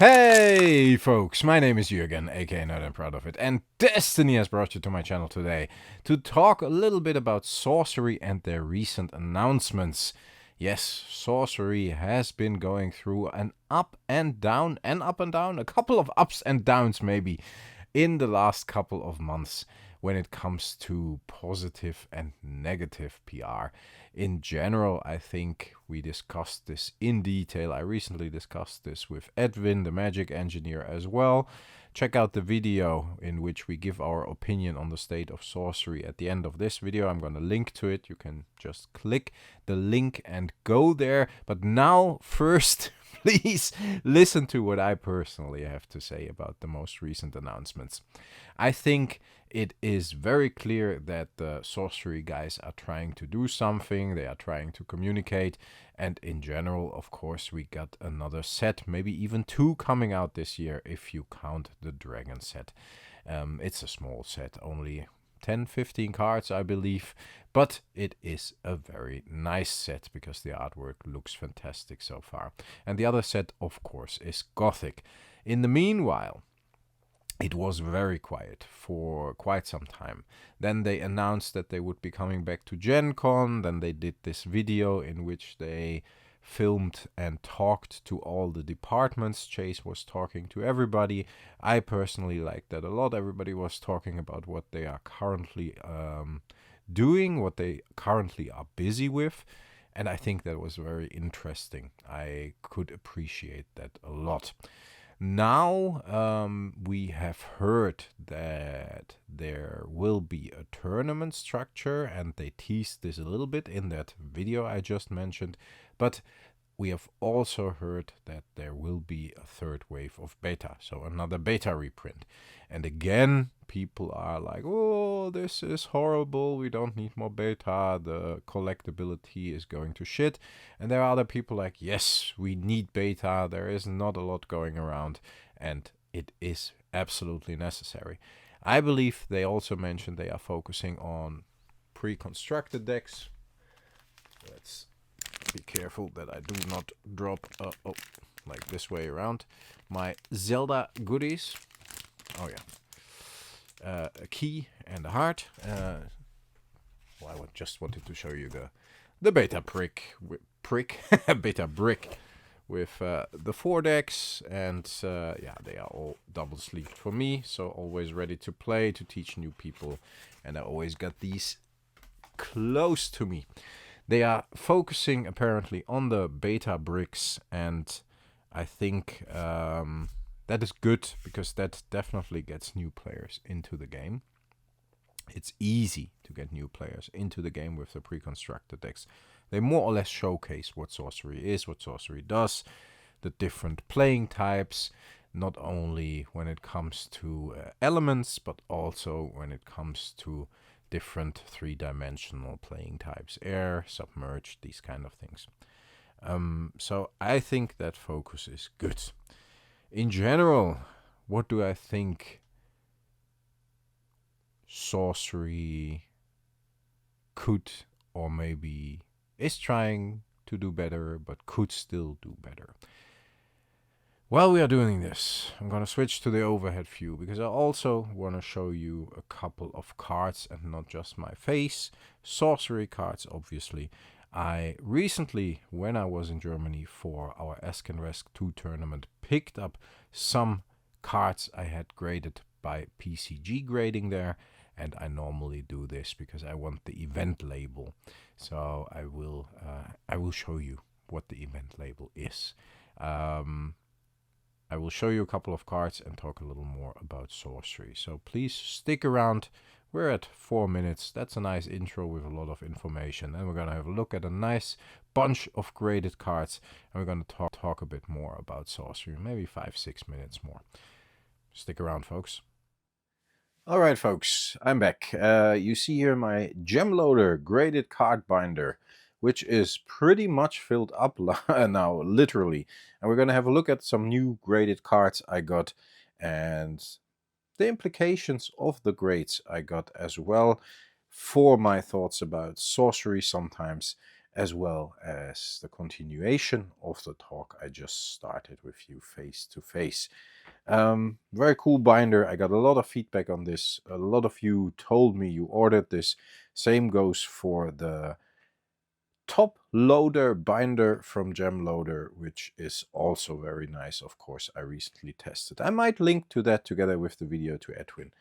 Hey folks, my name is Jürgen, aka Nerd and Proud of It, and Destiny has brought you to my channel today to talk a little bit about Sorcery and their recent announcements. Yes, Sorcery has been going through an up and down, a couple of ups and downs maybe, in the last couple of months when it comes to positive and negative PR. In general, I think we discussed this in detail. I recently discussed this with Edwin, the magic engineer, as well. Check out the video in which we give our opinion on the state of sorcery at the end of this video. I'm going to link to it. You can just click the link and go there. But now, first, please listen to what I personally have to say about the most recent announcements. I think it is very clear that the sorcery guys are trying to do something. They are trying to communicate. And in general, of course, we got another set, maybe even two coming out this year if you count the dragon set. It's a small set, only 10-15 cards, I believe, but it is a very nice set because the artwork looks fantastic so far. And the other set, of course, is Gothic. In the meanwhile, it was very quiet for quite some time. Then they announced that they would be coming back to Gen Con. Then they did this video in which they filmed and talked to all the departments. Chase was talking to everybody. I personally liked that a lot. Everybody was talking about what they are currently doing, what they currently are busy with. And I think that was very interesting. I could appreciate that a lot. Now we have heard that there will be a tournament structure, and they teased this a little bit in that video I just mentioned, but we have also heard that there will be a third wave of beta, so another beta reprint. And again, people are like, oh, this is horrible, we don't need more beta, the collectability is going to shit. And there are other people like, yes, we need beta, there is not a lot going around, and it is absolutely necessary. I believe they also mentioned they are focusing on pre-constructed decks. Let's be careful that I do not drop, like this way around, my Zelda goodies. Oh yeah, a key and a heart. Well, I just wanted to show you the beta beta brick with the 4 decks, and yeah, they are all double sleeved for me, so always ready to play, to teach new people, and I always got these close to me. They are focusing apparently on the beta bricks, and I think that is good because that definitely gets new players into the game. It's easy to get new players into the game with the pre-constructed decks. They more or less showcase what sorcery is, what sorcery does, the different playing types, not only when it comes to elements, but also when it comes to different 3-dimensional playing types, air, submerged, these kind of things. So I think that focus is good. In general, what do I think sorcery could, or maybe is trying to do better, but could still do better? While we are doing this, I'm going to switch to the overhead view because I also want to show you a couple of cards and not just my face. Sorcery cards, obviously. I recently, when I was in Germany for our Ask and Resk 2 tournament, picked up some cards I had graded by PCG grading there, and I normally do this because I want the event label. So I will show you what the event label is. I will show you a couple of cards and talk a little more about sorcery. So please stick around. We're at 4 minutes. That's a nice intro with a lot of information. And we're going to have a look at a nice bunch of graded cards. And we're going to talk a bit more about sorcery. Maybe 5-6 minutes more. Stick around, folks. Alright, folks. I'm back. You see here my Gemloader graded card binder, which is pretty much filled up now, literally. And we're going to have a look at some new graded cards I got and the implications of the grades I got as well for my thoughts about sorcery sometimes as well as the continuation of the talk I just started with you face to face. Very cool binder. I got a lot of feedback on this. A lot of you told me you ordered this. Same goes for the top loader binder from Gemloader, which is also very nice. Of course, I recently tested. I might link to that together with the video to Edwin.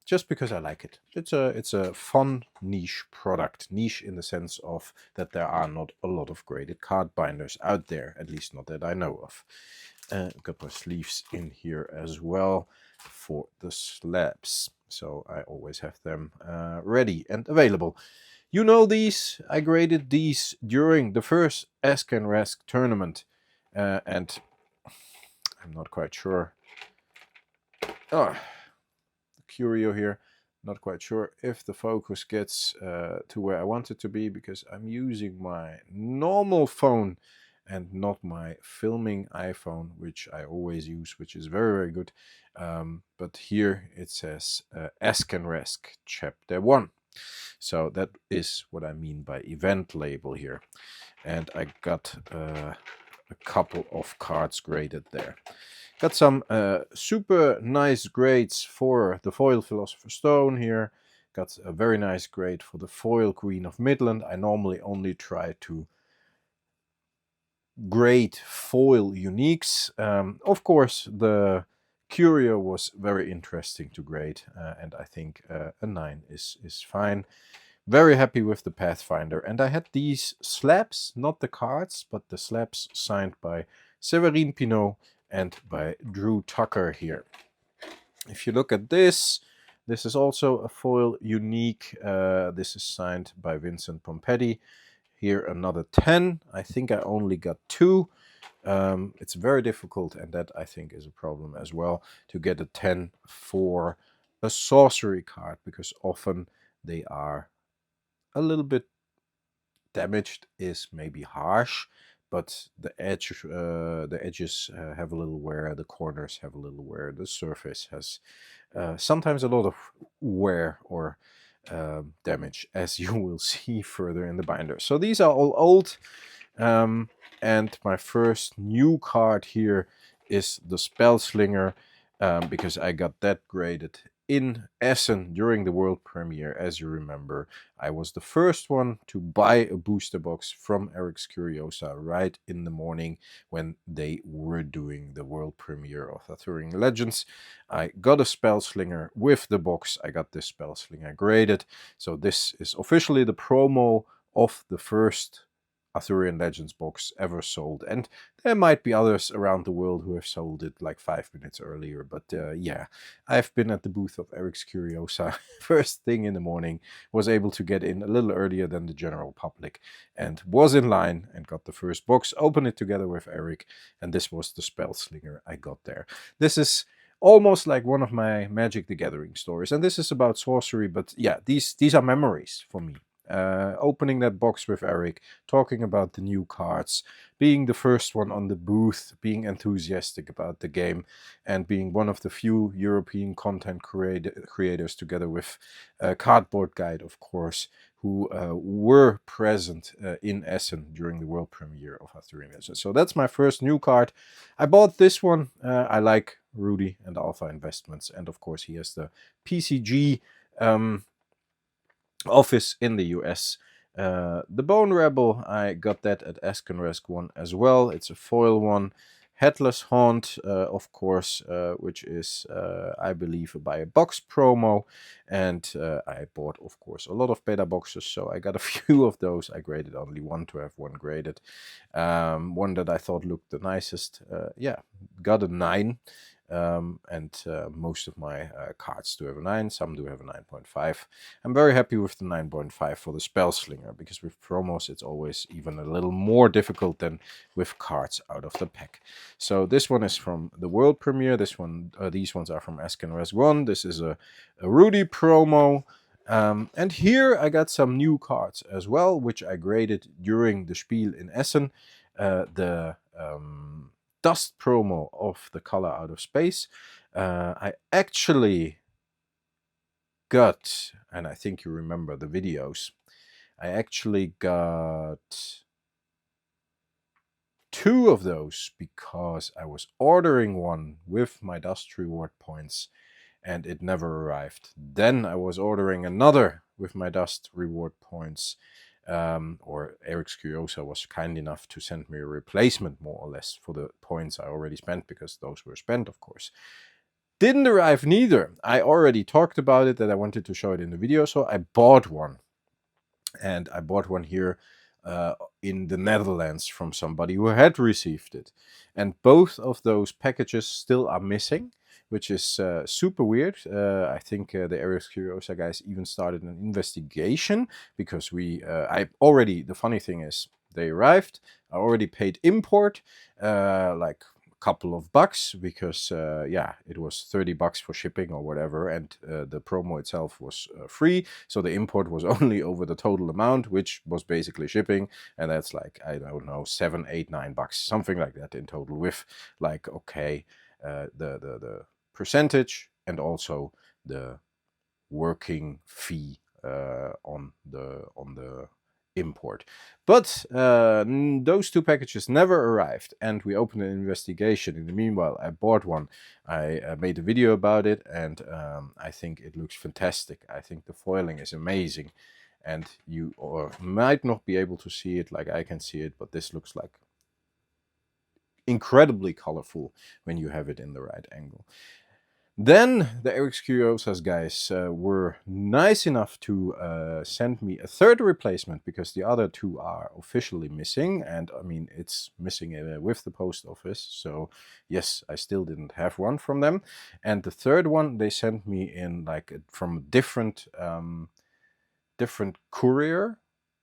Just because I like it. It's a fun niche product. Niche in the sense of that there are not a lot of graded card binders out there, at least not that I know of. Got my sleeves in here as well for the slabs, so I always have them ready and available. You know these. I graded these during the first Ask and Rask tournament, and I'm not quite sure. Oh, curio here. Not quite sure if the focus gets to where I want it to be, because I'm using my normal phone and not my filming iPhone, which I always use, which is very, very good. But here it says Ask and Rask Chapter 1. So that is what I mean by event label here. And I got a couple of cards graded there. Got some super nice grades for the foil Philosopher's Stone here. Got a very nice grade for the foil Queen of Midland. I normally only try to grade foil uniques. Of course, the curio was very interesting to grade, and I think a 9 is fine. Very happy with the Pathfinder. And I had these slabs, not the cards, but the slabs signed by Séverine Pinault and by Drew Tucker here. If you look at this, this is also a foil unique. This is signed by Vincent Pompetti. Here another 10. I think I only got 2. It's very difficult, and that I think is a problem as well, to get a 10 for a sorcery card, because often they are a little bit damaged, is maybe harsh, but the edges have a little wear, the corners have a little wear, the surface has sometimes a lot of wear or damage, as you will see further in the binder. So these are all old, and my first new card here is the Spellslinger, because I got that graded in Essen during the world premiere. As you remember, I was the first one to buy a booster box from Eric's Curiosa right in the morning when they were doing the world premiere of Arthurian Legends. I got a Spellslinger with the box. I got this Spellslinger graded. So this is officially the promo of the first Arthurian Legends box ever sold, and there might be others around the world who have sold it like 5 minutes earlier, but yeah, I've been at the booth of Eric's Curiosa first thing in the morning, was able to get in a little earlier than the general public, and was in line and got the first box, opened it together with Eric, and this was the Spellslinger I got there. This is almost like one of my Magic the Gathering stories, and this is about sorcery, but yeah, these are memories for me. Opening that box with Eric, talking about the new cards, being the first one on the booth, being enthusiastic about the game, and being one of the few European content creators, together with Cardboard Guide, of course, who were present in Essen during the world premiere of Arthurian Legends. So that's my first new card. I bought this one. I like Rudy and Alpha Investments, and of course he has the PCG office in the US. The Bone Rebel, I got that at Ask and Rask 1 as well. It's a foil one. Headless Haunt, of course, which is, I believe, by a box promo. And I bought, of course, a lot of beta boxes, so I got a few of those. I graded only one to have one graded. One that I thought looked the nicest. Yeah, got a 9. And most of my cards do have a 9, some do have a 9.5. I'm very happy with the 9.5 for the Spellslinger, because with promos it's always even a little more difficult than with cards out of the pack. So this one is from the world premiere. This one, these ones are from Ask and Rask 1. This is a Rudy promo. And here I got some new cards as well, which I graded during the Spiel in Essen. The Dust promo of the Color Out of Space. I actually got, and I think you remember the videos, I actually got 2 of those because I was ordering one with my dust reward points and it never arrived. Then I was ordering another with my dust reward points, or Eric's Curiosa was kind enough to send me a replacement, more or less, for the points I already spent, because those were spent, of course. Didn't arrive neither. I already talked about it, that I wanted to show it in the video, so I bought one. And I bought one here in the Netherlands from somebody who had received it. And both of those packages still are missing, which is super weird. I think the Ares Curiosa guys even started an investigation, because the funny thing is, they arrived, I already paid import, like couple of bucks, because yeah, it was 30 bucks for shipping or whatever, and the promo itself was free, so the import was only over the total amount, which was basically shipping, and that's like, I don't know, 7, 8, 9 bucks, something like that in total, with like, okay, the percentage and also the working fee on the import. But those 2 packages never arrived, and we opened an investigation. In the meanwhile, I bought one. I made a video about it, and I think it looks fantastic. I think the foiling is amazing, and you might not be able to see it like I can see it, but this looks like incredibly colorful when you have it in the right angle. Then the Eric's Curiosas guys were nice enough to send me a 3rd replacement, because the other 2 are officially missing, and I mean, it's missing with the post office, so yes, I still didn't have one from them. And the 3rd one they sent me in like from a different courier,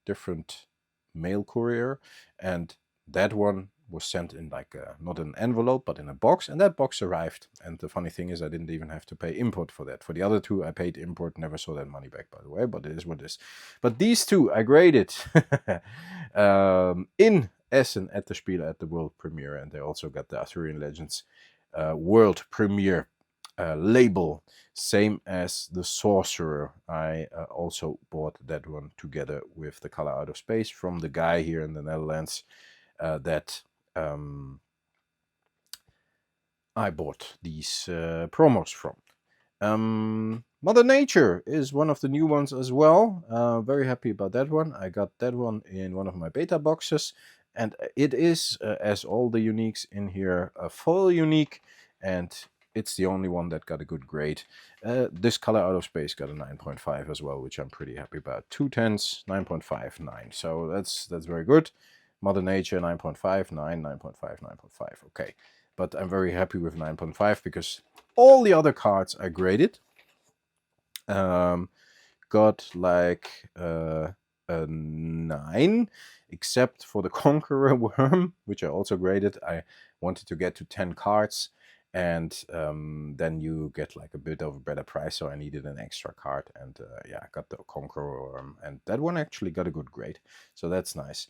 different mail courier, and that one was sent in like not an envelope, but in a box, and that box arrived. And the funny thing is, I didn't even have to pay import for that. For the other 2, I paid import, never saw that money back, by the way, but it is what it is. But these 2 I graded in Essen at the Spiel at the world premiere, and they also got the Arthurian Legends world premiere label, same as the Sorcerer. I also bought that one together with the Color Out of Space from the guy here in the Netherlands that I bought these promos from. Mother Nature is one of the new ones as well. Very happy about that one. I got that one in one of my beta boxes, and it is, as all the uniques in here, a full unique, and it's the only one that got a good grade. This Color Out of Space got a 9.5 as well, which I'm pretty happy about. 2 10s, 9.5, 9. So that's very good. Mother Nature 9.5, 9, 9.5, 9.5. Okay, but I'm very happy with 9.5 because all the other cards I graded got like a 9, except for the Conqueror Worm, which I also graded. I wanted to get to 10 cards, and then you get like a bit of a better price, so I needed an extra card, and yeah, I got the Conqueror Worm, and that one actually got a good grade, so that's nice.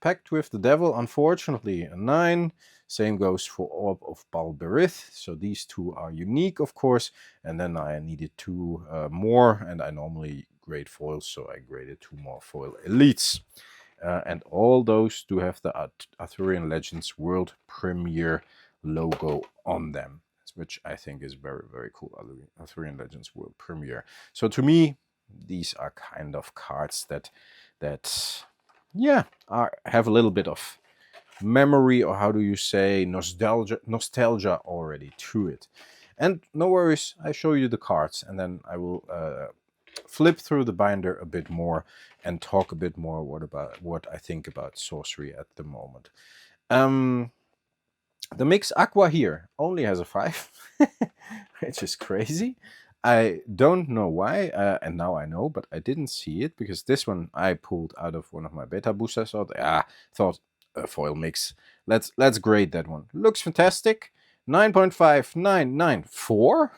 Pact with the Devil, unfortunately, a 9. Same goes for Orb of Balberith. So these 2 are unique, of course. And then I needed 2 more, and I normally grade foils, so I graded 2 more foil elites. And all those do have the Arthurian Legends World Premiere logo on them, which I think is very, very cool. Arthurian Legends World Premiere. So to me, these are kind of cards that yeah, have a little bit of memory, or how do you say, nostalgia already to it. And no worries, I show you the cards, and then I will flip through the binder a bit more and talk a bit more what I think about Sorcery at the moment. The Mix Aqua here only has a 5, which is crazy. I don't know why, and now I know, but I didn't see it, because this one I pulled out of one of my beta boosters. So thought foil mix. Let's grade that one. Looks fantastic. 9.5994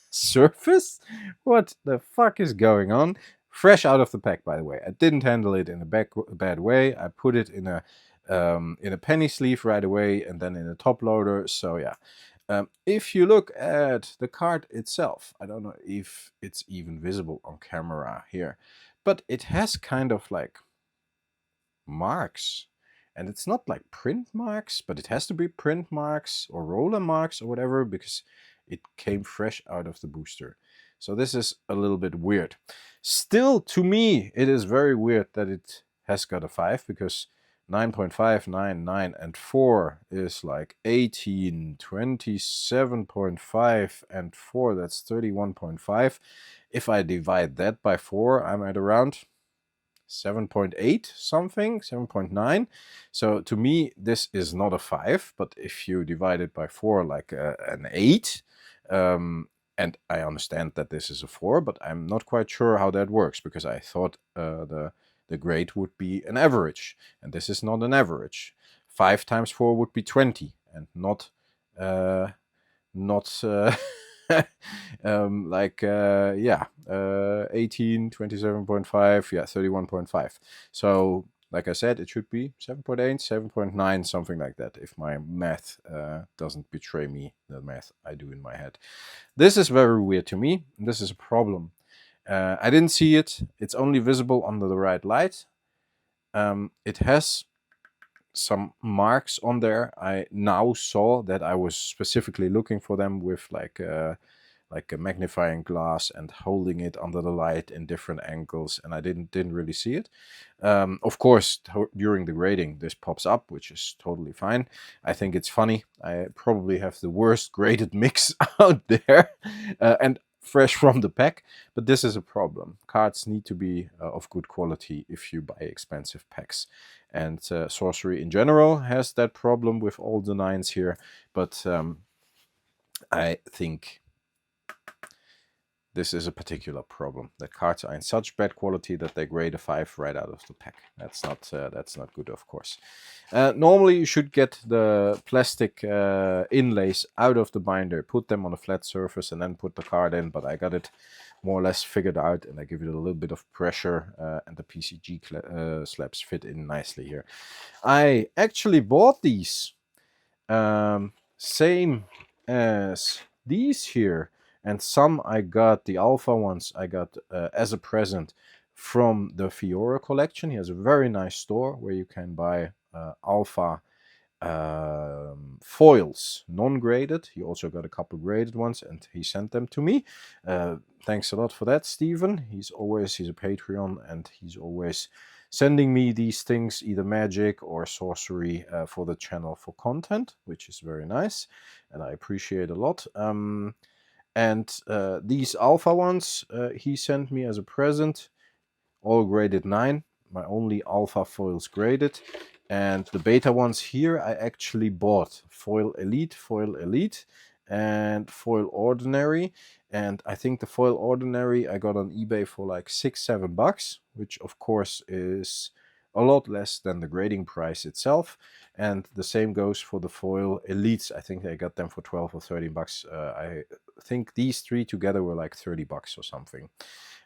surface. What the fuck is going on? Fresh out of the pack, by the way. I didn't handle it in a bad way. I put it in a penny sleeve right away, and then in a top loader. So yeah. If you look at the card itself, I don't know if it's even visible on camera here, but it has kind of like marks. And it's not like print marks, but it has to be print marks or roller marks or whatever, because it came fresh out of the booster. So this is a little bit weird. Still, to me, it is very weird that it has got a 5, because 9.5, 9, 9, and 4 is like 18, 27.5, and 4, that's 31.5. If I divide that by 4, I'm at around 7.8 something, 7.9. So to me, this is not a 5, but if you divide it by 4, like an 8, and I understand that this is a 4, but I'm not quite sure how that works, because I thought the grade would be an average, and this is not an average. 5 times 4 would be 20, and not yeah, 18, 27.5, yeah, 31.5. So like I said, it should be 7.8, 7.9, something like that, if my math doesn't betray me, the math I do in my head. This is very weird to me. This is a problem. I didn't see it. It's only visible under the right light. It has some marks on there. I now saw that I was specifically looking for them with like a magnifying glass and holding it under the light in different angles, and I didn't really see it. Of course, during the grading, this pops up, which is totally fine. I think it's funny. I probably have the worst graded mix out there, and fresh from the pack, but this is a problem. Cards need to be of good quality if you buy expensive packs, and Sorcery in general has that problem with all the 9s here, but I think this is a particular problem, that cards are in such bad quality that they grade a 5 right out of the pack. That's not good, of course. Normally you should get the plastic inlays out of the binder, put them on a flat surface, and then put the card in, but I got it more or less figured out, and I give it a little bit of pressure, and the PCG slabs fit in nicely here. I actually bought these same as these here, and some I got, the alpha ones I got as a present from the Fiora collection. He has a very nice store where you can buy alpha foils, non-graded. He also got a couple graded ones, and he sent them to me. Thanks a lot for that, Steven. He's a Patreon, and he's always sending me these things, either Magic or Sorcery, for the channel for content, which is very nice, and I appreciate a lot. And these alpha ones he sent me as a present, all graded 9. My only alpha foils graded. And the beta ones here I actually bought. Foil Elite, and Foil Ordinary. And I think the Foil Ordinary I got on eBay for like $6-7, which of course is a lot less than the grading price itself. And the same goes for the Foil Elites. I think I got them for $12 or $13. I think these 3 together were like $30 or something.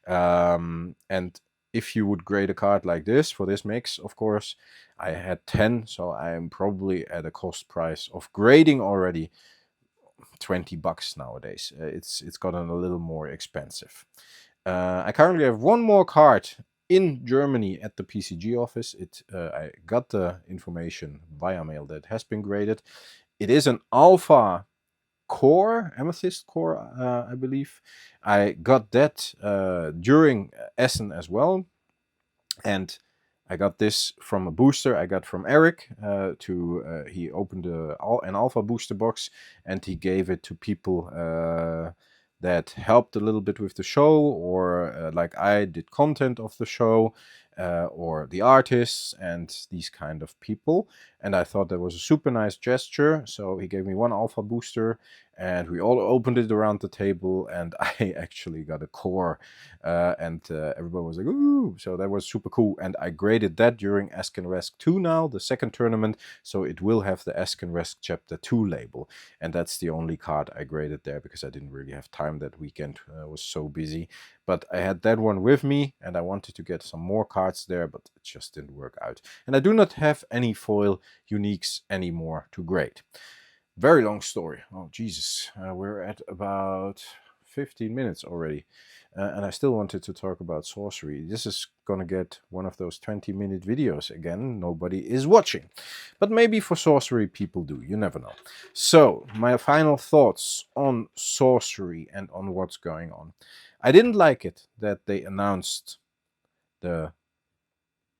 And if you would grade a card like this for this mix, of course, I had 10, so I am probably at a cost price of grading already $20 nowadays. It's gotten a little more expensive. I currently have one more card in Germany at the PCG office. I got the information via mail that it has been graded. It is an alpha core, amethyst core, I believe. I got that during Essen as well, and I got this from a booster I got from Eric. He opened an alpha booster box, and he gave it to people that helped a little bit with the show, or like I did content of the show, or the artists and these kind of people. And I thought that was a super nice gesture. So he gave me one alpha booster, and we all opened it around the table, and I actually got a core, and everybody was like, ooh, so that was super cool. And I graded that during Ask and Resk 2 now, the second tournament, so it will have the Ask and Resk Chapter 2 label, and that's the only card I graded there, because I didn't really have time that weekend. I was so busy, but I had that one with me, and I wanted to get some more cards there, but it just didn't work out. And I do not have any foil uniques anymore to grade. Very long story. Oh, Jesus. We're at about 15 minutes already. And I still wanted to talk about Sorcery. This is gonna get one of those 20-minute videos again. Nobody is watching. But maybe for Sorcery people do. You never know. So, my final thoughts on Sorcery and on what's going on. I didn't like it that they announced the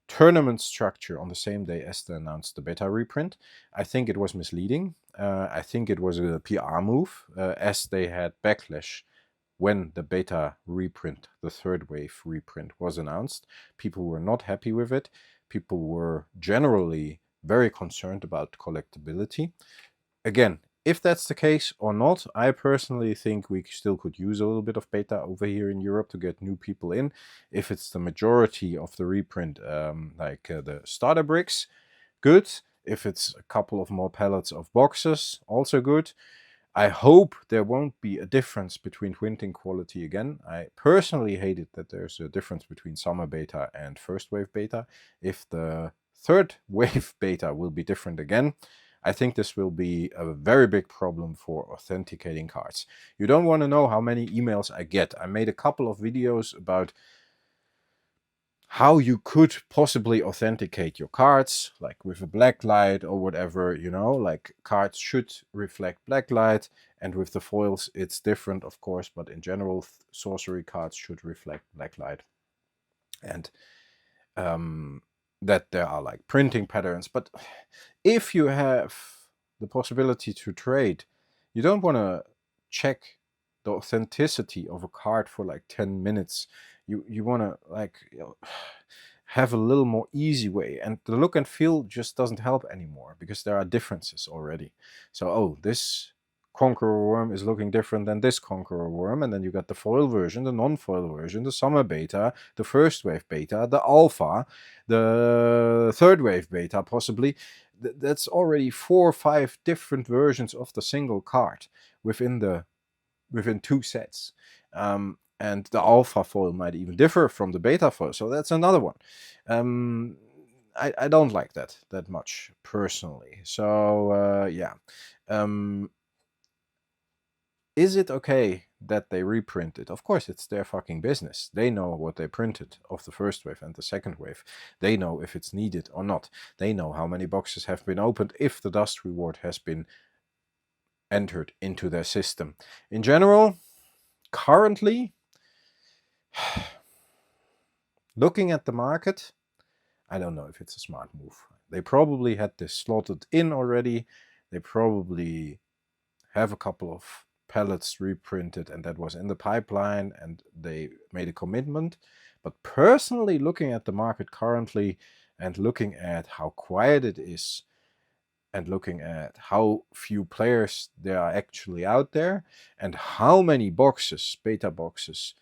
tournament structure on the same day as they announced the beta reprint. I think it was misleading. I think it was a PR move, as they had backlash when the beta reprint, the third wave reprint, was announced. People were not happy with it. People were generally very concerned about collectability. Again, if that's the case or not, I personally think we still could use a little bit of beta over here in Europe to get new people in. If it's the majority of the reprint, like the starter bricks, good. If it's a couple of more pallets of boxes, also good. I hope there won't be a difference between printing quality again. I personally hate it that there's a difference between summer beta and first wave beta. If the third wave beta will be different again, I think this will be a very big problem for authenticating cards. You don't want to know how many emails I get. I made a couple of videos about how you could possibly authenticate your cards, like with a black light or whatever, you know, like cards should reflect black light, and with the foils it's different, of course, but in general, sorcery cards should reflect black light. And that there are like printing patterns. But if you have the possibility to trade, you don't want to check the authenticity of a card for like 10 minutes. You want to like, you know, have a little more easy way, and the look and feel just doesn't help anymore because there are differences already. So, oh, this Conqueror worm is looking different than this Conqueror worm, and then you got the foil version, the non-foil version, the summer beta, the first wave beta, the alpha, the third wave beta possibly. That's already 4 or 5 different versions of the single card within 2 sets. And the alpha foil might even differ from the beta foil, so that's another one. I don't like that much personally. So yeah. Is it okay that they reprinted? Of course, it's their fucking business. They know what they printed of the first wave and the second wave. They know if it's needed or not. They know how many boxes have been opened, if the dust reward has been entered into their system. In general, currently, looking at the market, I don't know if it's a smart move. They probably had this slotted in already. They probably have a couple of pallets reprinted, and that was in the pipeline, and they made a commitment. But personally, looking at the market currently and looking at how quiet it is and looking at how few players there are actually out there and how many boxes, beta boxes,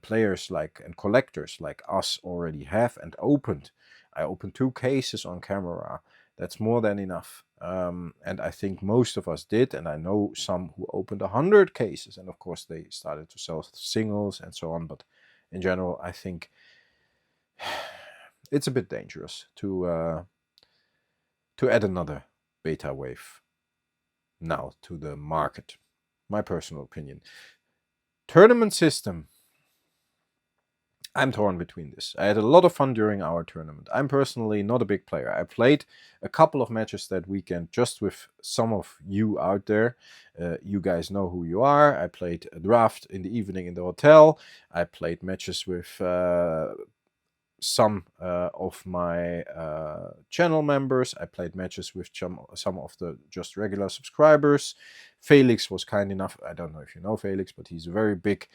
players like and collectors like us already have and opened. I opened 2 cases on camera. That's more than enough. And I think most of us did, and I know some who opened 100 cases, and of course they started to sell singles and so on. But in general, I think it's a bit dangerous to add another beta wave now to the market. My personal opinion. Tournament system. I'm torn between this. I had a lot of fun during our tournament. I'm personally not a big player. I played a couple of matches that weekend just with some of you out there. You guys know who you are. I played a draft in the evening in the hotel. I played matches with some of my channel members. I played matches with some of the just regular subscribers. Felix was kind enough. I don't know if you know Felix, but he's a very big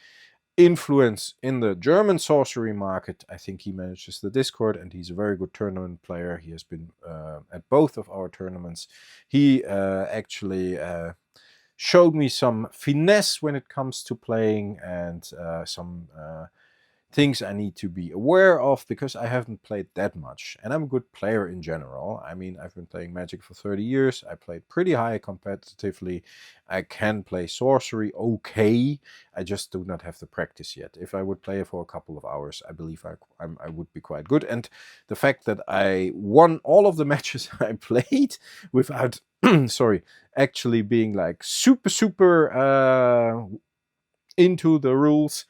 influence in the German sorcery market. I think he manages the Discord, and he's a very good tournament player. He has been at both of our tournaments. He actually showed me some finesse when it comes to playing, and some things I need to be aware of because I haven't played that much, and I'm a good player in general. I mean, I've been playing Magic for 30 years. I played pretty high competitively. I can play sorcery okay. I just do not have the practice yet. If I would play it for a couple of hours, I believe I would be quite good. And the fact that I won all of the matches I played without sorry, actually being like super into the rules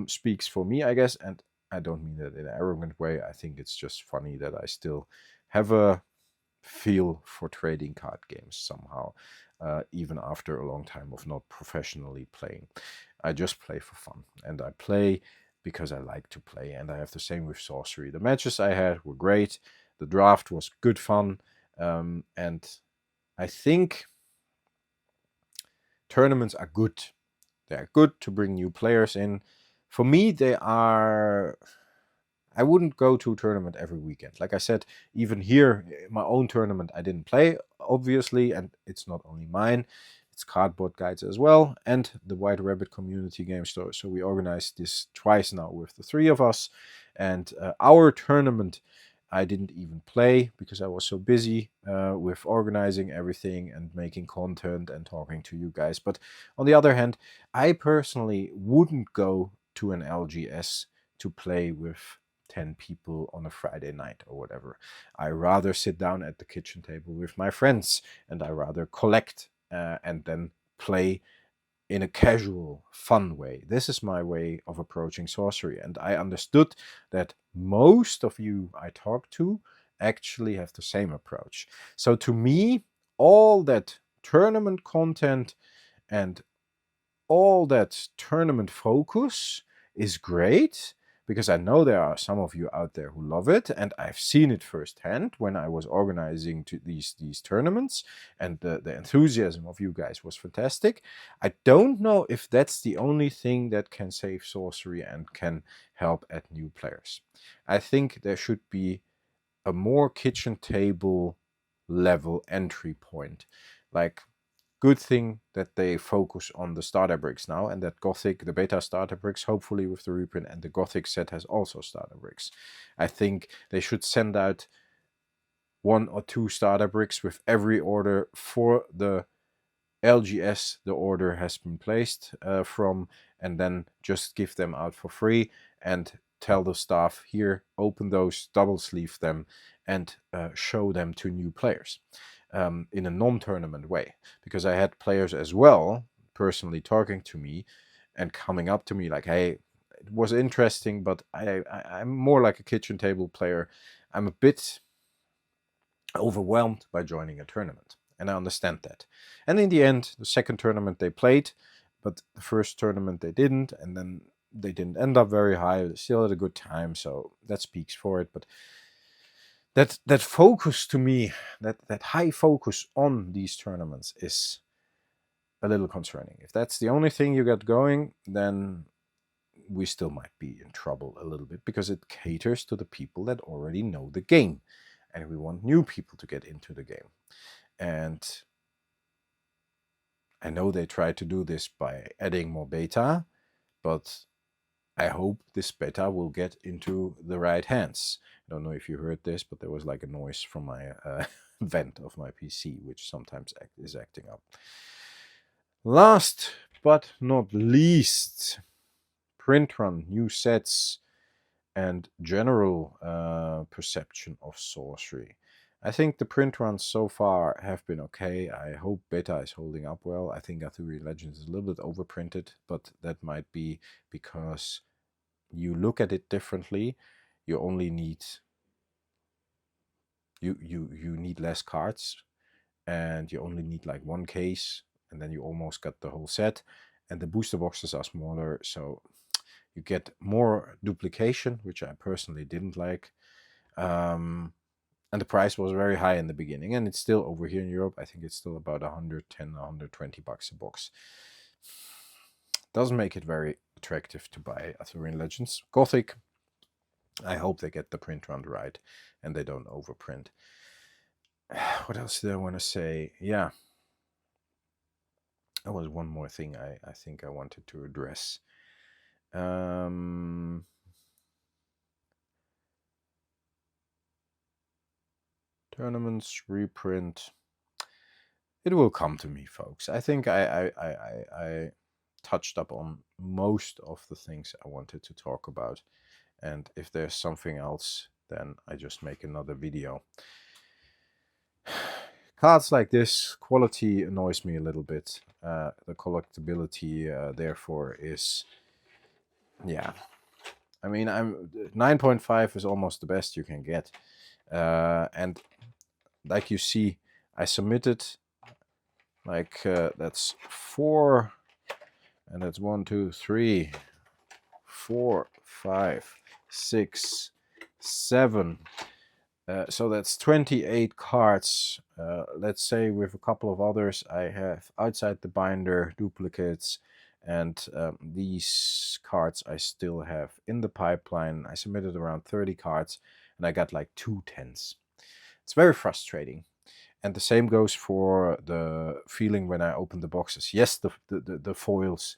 speaks for me, I guess. And I don't mean that in an arrogant way. I think it's just funny that I still have a feel for trading card games somehow, even after a long time of not professionally playing. I just play for fun, and I play because I like to play, and I have the same with Sorcery. The matches I had were great, the draft was good fun, and I think tournaments are good. They're good to bring new players in. For me, they are... I wouldn't go to a tournament every weekend. Like I said, even here, my own tournament, I didn't play, obviously, and it's not only mine. It's Cardboard Guides as well, and the White Rabbit Community Game Store. So we organized this twice now with the three of us. And our tournament, I didn't even play because I was so busy with organizing everything and making content and talking to you guys. But on the other hand, I personally wouldn't go to an LGS to play with 10 people on a Friday night or whatever. I rather sit down at the kitchen table with my friends, and I rather collect and then play in a casual, fun way. This is my way of approaching Sorcery, and I understood that most of you I talk to actually have the same approach. So to me, all that tournament content and all that tournament focus is great, because I know there are some of you out there who love it, and I've seen it firsthand when I was organizing these tournaments, and the enthusiasm of you guys was fantastic. I don't know if that's the only thing that can save Sorcery and can help add new players. I think there should be a more kitchen table level entry point. Like, good thing that they focus on the starter bricks now, and that Gothic, the beta starter bricks, hopefully with the reprint, and the Gothic set has also starter bricks. I think they should send out 1 or 2 starter bricks with every order for the LGS the order has been placed from, and then just give them out for free and tell the staff, here, open those, double sleeve them, and show them to new players. In a non-tournament way, because I had players as well personally talking to me and coming up to me like, hey, it was interesting, but I'm more like a kitchen table player. I'm a bit overwhelmed by joining a tournament, and I understand that. And in the end, the second tournament they played, but the first tournament they didn't, and then they didn't end up very high. They still had a good time, so that speaks for it. But that focus to me, that high focus on these tournaments is a little concerning. If that's the only thing you got going, then we still might be in trouble a little bit, because it caters to the people that already know the game, and we want new people to get into the game. And I know they try to do this by adding more beta, but I hope this beta will get into the right hands. I don't know if you heard this, but there was like a noise from my vent of my PC, which sometimes is acting up. Last but not least, print run, new sets, and general perception of Sorcery. I think the print runs so far have been okay. I hope beta is holding up well. I think Arthurian Legends is a little bit overprinted, but that might be because you look at it differently. You only need you need less cards, and you only need like 1 case, and then you almost got the whole set. And the booster boxes are smaller, so you get more duplication, which I personally didn't like. And the price was very high in the beginning, and it's still over here in Europe. I think it's still about 110, 120 bucks a box. Doesn't make it very attractive to buy Arthurian Legends. Gothic, I hope they get the print run right and they don't overprint. What else did I want to say? Yeah. There was one more thing I think I wanted to address. Tournaments, reprint. It will come to me, folks. I think I touched up on most of the things I wanted to talk about. And if there's something else, then I just make another video. Cards like this, quality annoys me a little bit. The collectability, therefore, is, yeah. I mean, 9.5 is almost the best you can get. And like you see, I submitted, like, that's 4, and that's 1, 2, 3, 4, 5, 6, 7. So that's 28 cards. Let's say with a couple of others, I have outside the binder duplicates, and these cards I still have in the pipeline. I submitted around 30 cards, and I got like 2 10s. It's very frustrating. And the same goes for the feeling when I open the boxes. Yes, the foils.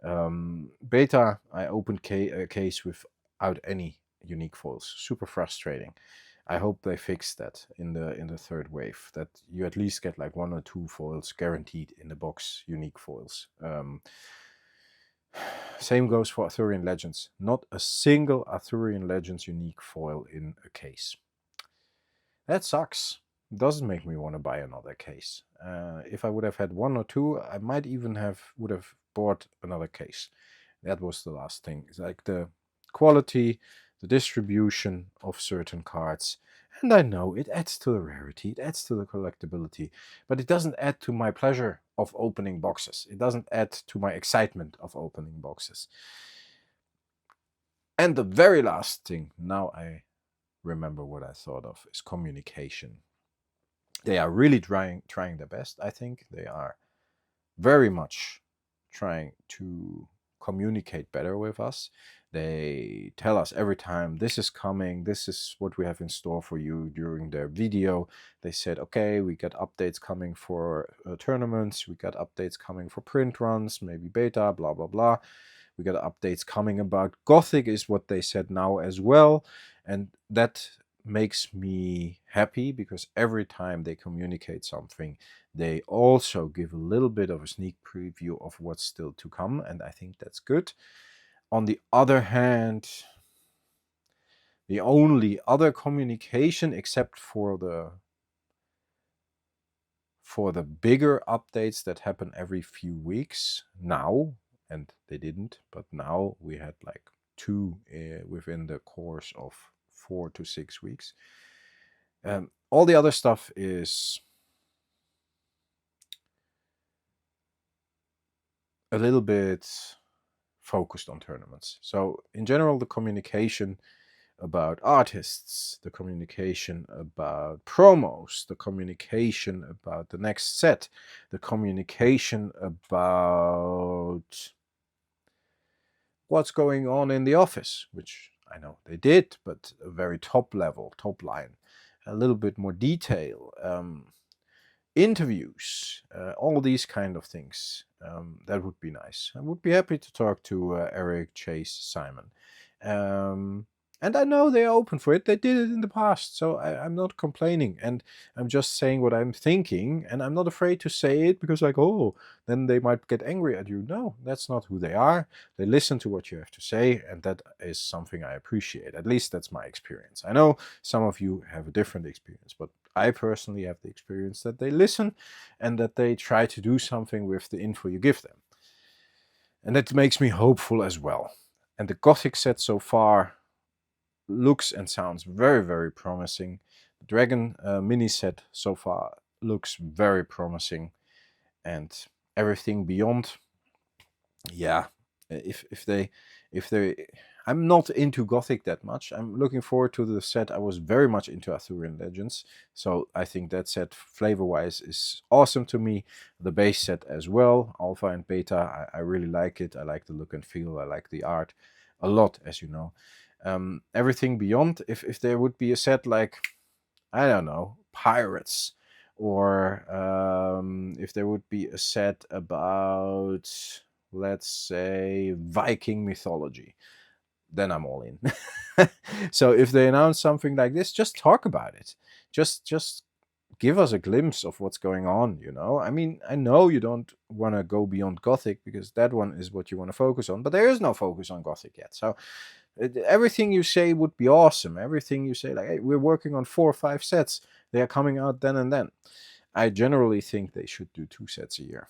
Beta, I opened a case without any unique foils. Super frustrating. I hope they fix that in the third wave, that you at least get like 1 or 2 foils guaranteed in the box, unique foils. Same goes for Arthurian Legends. Not a single Arthurian Legends unique foil in a case. That sucks. Doesn't make me want to buy another case. If I would have had 1 or 2, I might even would have bought another case. That was the last thing. It's like the quality, the distribution of certain cards. And I know it adds to the rarity, it adds to the collectability, but it doesn't add to my pleasure of opening boxes. It doesn't add to my excitement of opening boxes. And the very last thing, now I remember what I thought of, is communication. They are really trying their best, I think. They are very much trying to communicate better with us. They tell us every time, this is coming, this is what we have in store for you. During their video, they said, okay, we got updates coming for tournaments, we got updates coming for print runs, maybe beta, blah, blah, blah. We got updates coming about Gothic, is what they said now as well. And that makes me happy, because every time they communicate something, they also give a little bit of a sneak preview of what's still to come, and I think that's good. On the other hand, the only other communication, except for the bigger updates that happen every few weeks now, and they didn't, but now we had like 2 within the course of 4 to 6 weeks. All the other stuff is a little bit focused on tournaments. So in general, the communication about artists, the communication about promos, the communication about the next set, the communication about what's going on in the office, which I know they did, but a very top level, top line, a little bit more detail, interviews, all these kind of things. That would be nice. I would be happy to talk to Eric, Chase, Simon. And I know they're open for it. They did it in the past, so I'm not complaining. And I'm just saying what I'm thinking, and I'm not afraid to say it, because like, oh, then they might get angry at you. No, that's not who they are. They listen to what you have to say, and that is something I appreciate. At least that's my experience. I know some of you have a different experience, but I personally have the experience that they listen and that they try to do something with the info you give them. And that makes me hopeful as well. And the Gothic set so far looks and sounds very, very promising. The Dragon mini set so far looks very promising. And everything beyond, yeah, if they I'm not into Gothic that much. I'm looking forward to the set. I was very much into Arthurian Legends, so I think that set flavor-wise is awesome to me. The base set as well, Alpha and Beta, I really like it. I like the look and feel. I like the art a lot, as you know. Everything beyond, if there would be a set like, I don't know, Pirates, or if there would be a set about, let's say, Viking mythology, then I'm all in. So if they announce something like this, just talk about it. Just give us a glimpse of what's going on, you know? I mean, I know you don't want to go beyond Gothic, because that one is what you want to focus on, but there is no focus on Gothic yet. So everything you say would be awesome. Everything you say, like, hey, we're working on 4 or 5 sets. They are coming out then and then. I generally think they should do 2 sets a year.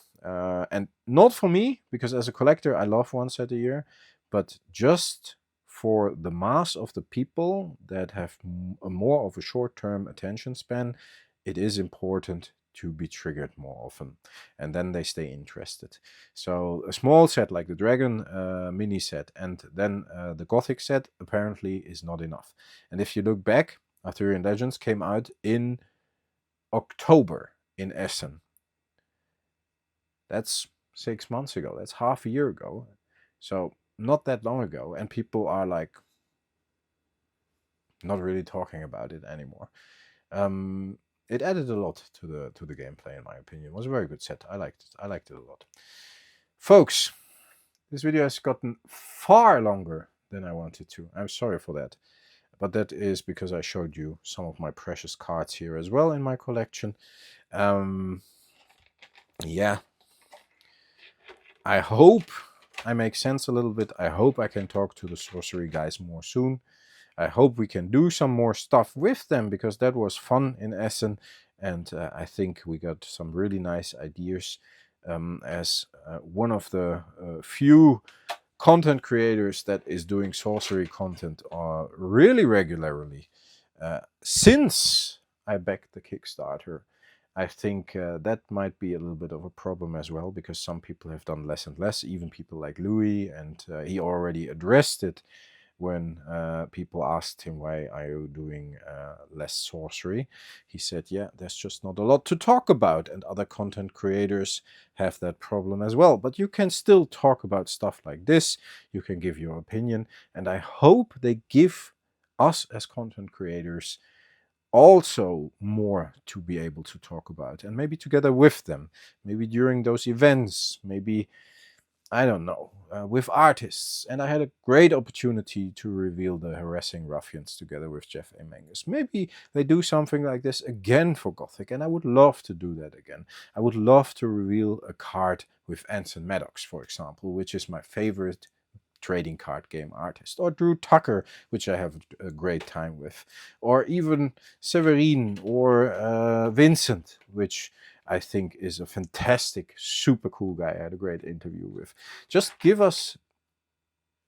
And not for me, because as a collector, I love 1 set a year, but just for the mass of the people that have a more of a short-term attention span, it is important to be triggered more often, and then they stay interested. So a small set like the Dragon mini set and then the Gothic set apparently is not enough. And if you look back, Arthurian Legends came out in October in Essen. That's 6 months ago. That's half a year ago. So not that long ago, and people are like not really talking about it anymore. It added a lot to the gameplay, in my opinion. It was a very good set. I liked it. I liked it a lot. Folks, this video has gotten far longer than I wanted to. I'm sorry for that. But that is because I showed you some of my precious cards here as well in my collection. Yeah. I hope I make sense a little bit. I hope I can talk to the Sorcery guys more soon. I hope we can do some more stuff with them, because that was fun in Essen. And I think we got some really nice ideas as one of the few content creators that is doing Sorcery content really regularly. Since I backed the Kickstarter, I think that might be a little bit of a problem as well, because some people have done less and less, even people like Louis, and he already addressed it when people asked him, why are you doing less Sorcery? He said, yeah, there's just not a lot to talk about, and other content creators have that problem as well. But you can still talk about stuff like this, you can give your opinion, and I hope they give us as content creators also more to be able to talk about, and maybe together with them, maybe during those events, maybe, I don't know, with artists. And I had a great opportunity to reveal the Harassing Ruffians together with Jeff A. Mangus. Maybe they do something like this again for Gothic, and I would love to do that again. I would love to reveal a card with Anson Maddox, for example, which is my favorite trading card game artist, or Drew Tucker, which I have a great time with, or even Severin or Vincent, which I think is a fantastic, super cool guy. I had a great interview with. Just give us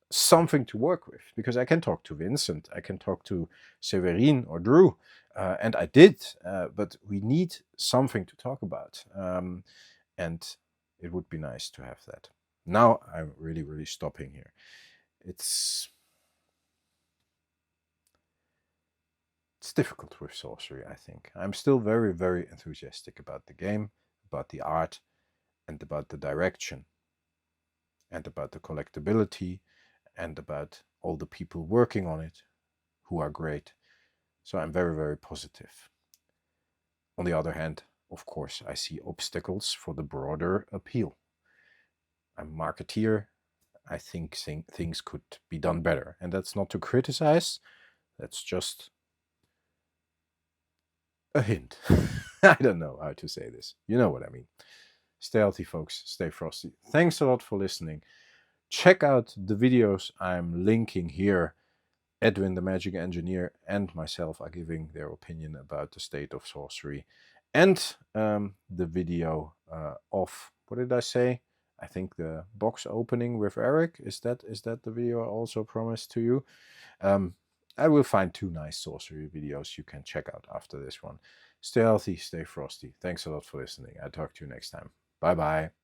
something to work with, because I can talk to Vincent, I can talk to Severin or Drew, and I did, but we need something to talk about, and it would be nice to have that. Now I'm really stopping here. It's difficult with Sorcery, I think. I'm still very enthusiastic about the game, about the art, and about the direction, and about the collectability, and about all the people working on it, who are great. So I'm very positive. On the other hand, of course, I see obstacles for the broader appeal. I'm a marketeer. I think things could be done better. And that's not to criticize. That's just a hint. I don't know how to say this. You know what I mean. Stay healthy, folks. Stay frosty. Thanks a lot for listening. Check out the videos I'm linking here. Edwin, the Magic Engineer, and myself are giving their opinion about the state of Sorcery. And the video of, what did I say? I think the box opening with Eric. Is that the video I also promised to you? I will find 2 nice Sorcery videos you can check out after this one. Stay healthy, stay frosty. Thanks a lot for listening. I'll talk to you next time. Bye bye.